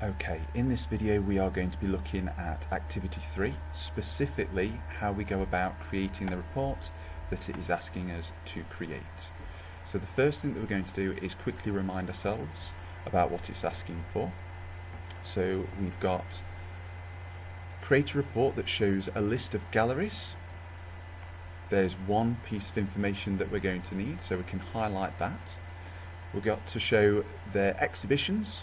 Okay, in this video we are going to be looking at activity 3, specifically how we go about creating the report that it is asking us to create. So the first thing that we're going to do is quickly remind ourselves about what it's asking for. So we've got create a report that shows a list of galleries. There's one piece of information that we're going to need, so we can highlight that. We've got to show their exhibitions,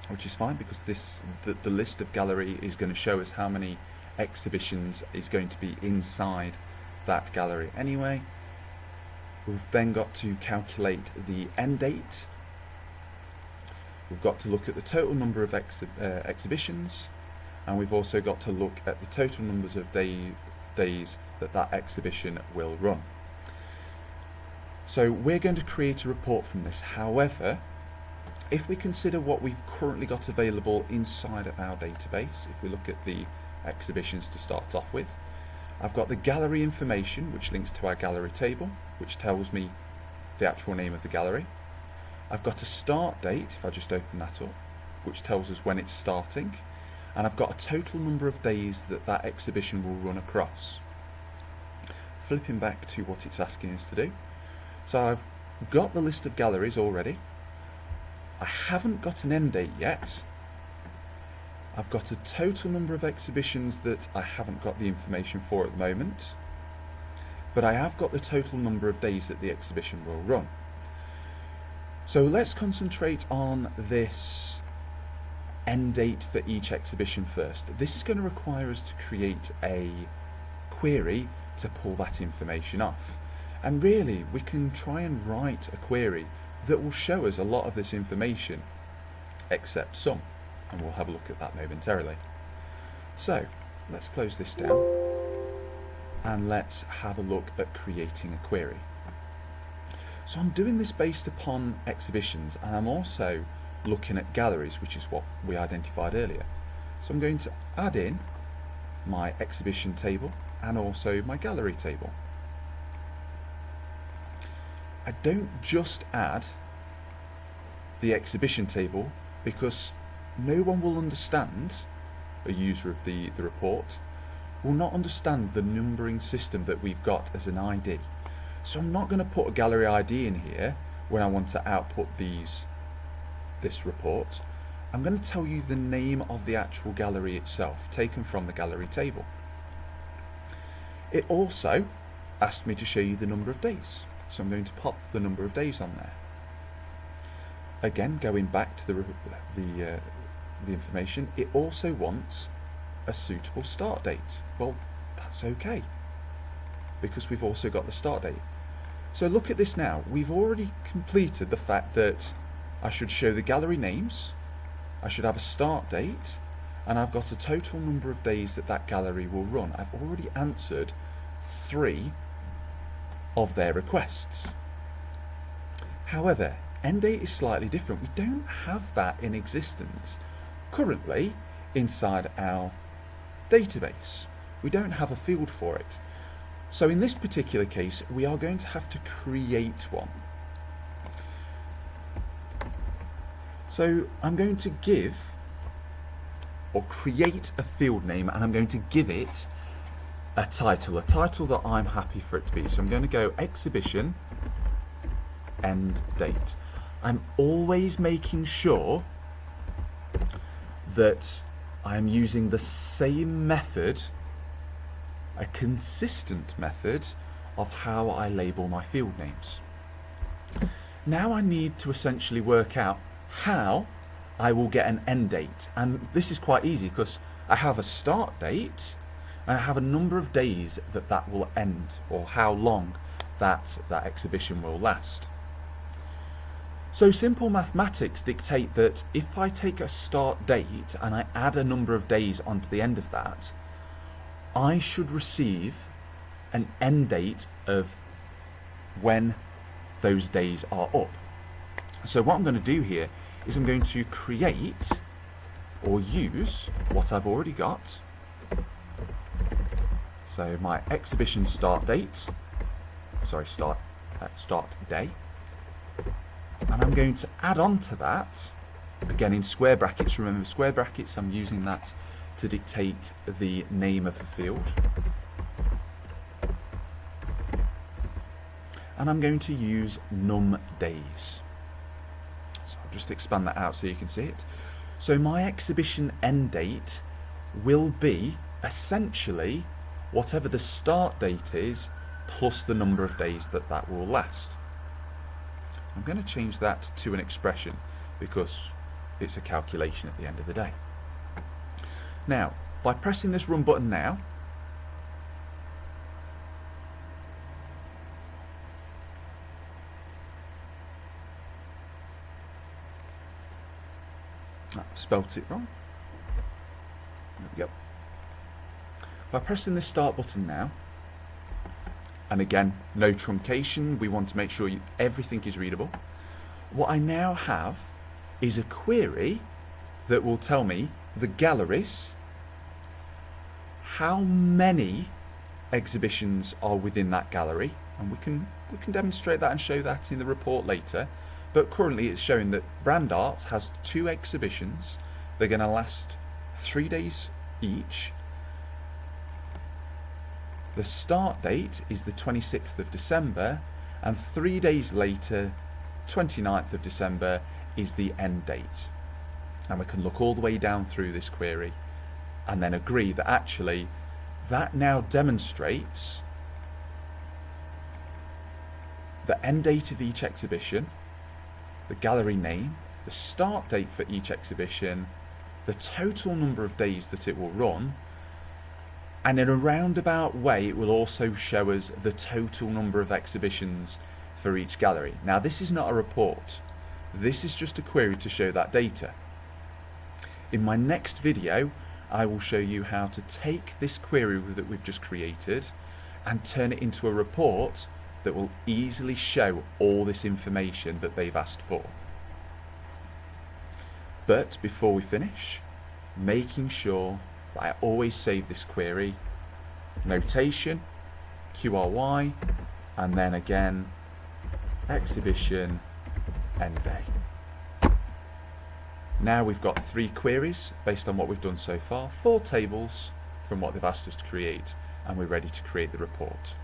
which is fine because the list of gallery is going to show us how many exhibitions is going to be inside that gallery anyway. We've then got to calculate the end date. We've got to look at the total number of exhibitions, and we've also got to look at the total numbers of days that exhibition will run. So we're going to create a report from this. However, if we consider what we've currently got available inside of our database, if we look at the exhibitions to start off with, I've got the gallery information, which links to our gallery table, which tells me the actual name of the gallery. I've got a start date, if I just open that up, which tells us when it's starting, and I've got a total number of days that exhibition will run across. Flipping back to what it's asking us to do. So I've got the list of galleries already. I haven't got an end date yet. I've got a total number of exhibitions that I haven't got the information for at the moment, but I have got the total number of days that the exhibition will run. So let's concentrate on this end date for each exhibition first. This is going to require us to create a query to pull that information off. And really, we can try and write a query that will show us a lot of this information, except some, and we'll have a look at that momentarily. So let's close this down and let's have a look at creating a query. So I'm doing this based upon exhibitions, and I'm also looking at galleries, which is what we identified earlier. So I'm going to add in my exhibition table and also my gallery table. I don't just add the exhibition table because no one will understand, a user of the report, will not understand the numbering system that we've got as an ID. So I'm not going to put a gallery ID in here when I want to output this report. I'm going to tell you the name of the actual gallery itself, taken from the gallery table. It also asked me to show you the number of days. So I'm going to pop the number of days on there. Again, going back to the information, it also wants a suitable start date. Well, that's okay, because we've also got the start date. So look at this now. We've already completed the fact that I should show the gallery names, I should have a start date, and I've got a total number of days that gallery will run. I've already answered 3 of their requests. However, end date is slightly different. We don't have that in existence currently inside our database. We don't have a field for it. So in this particular case, we are going to have to create one. So I'm going to give or create a field name, and I'm going to give it a title that I'm happy for it to be. So I'm going to go exhibition end date. I'm always making sure that I'm using the same method, a consistent method of how I label my field names. Now I need to essentially work out how I will get an end date, and this is quite easy because I have a start date and I have a number of days that will end, or how long that exhibition will last. So simple mathematics dictate that if I take a start date and I add a number of days onto the end of that, I should receive an end date of when those days are up. So what I'm going to do here is I'm going to create or use what I've already got. So my exhibition start date, start day, and I'm going to add on to that Again, in square brackets, remember square brackets, I'm using that to dictate the name of the field. And I'm going to use num days. So I'll just expand that out so you can see it. So my exhibition end date will be essentially whatever the start date is plus the number of days that that will last. I'm going to change that to an expression because it's a calculation at the end of the day. Now, by pressing this run button now, I've spelt it wrong. There we go. By pressing the start button now, and again, no truncation, we want to make sure everything is readable. What I now have is a query that will tell me the galleries, how many exhibitions are within that gallery, and we can demonstrate that and show that in the report later. But currently it's showing that Brand Arts has 2 exhibitions. They're going to last 3 days each. The start date is the 26th of December, and 3 days later, 29th of December, is the end date. And we can look all the way down through this query and then agree that actually that now demonstrates the end date of each exhibition, the gallery name, the start date for each exhibition, the total number of days that it will run, and in a roundabout way it will also show us the total number of exhibitions for each gallery. Now this is not a report, this is just a query to show that data. In my next video I will show you how to take this query that we've just created and turn it into a report that will easily show all this information that they've asked for. But before we finish, making sure that I always save this query, notation, QRY, and then again, exhibition end day. Now we've got 3 queries based on what we've done so far, 4 tables from what they've asked us to create, and we're ready to create the report.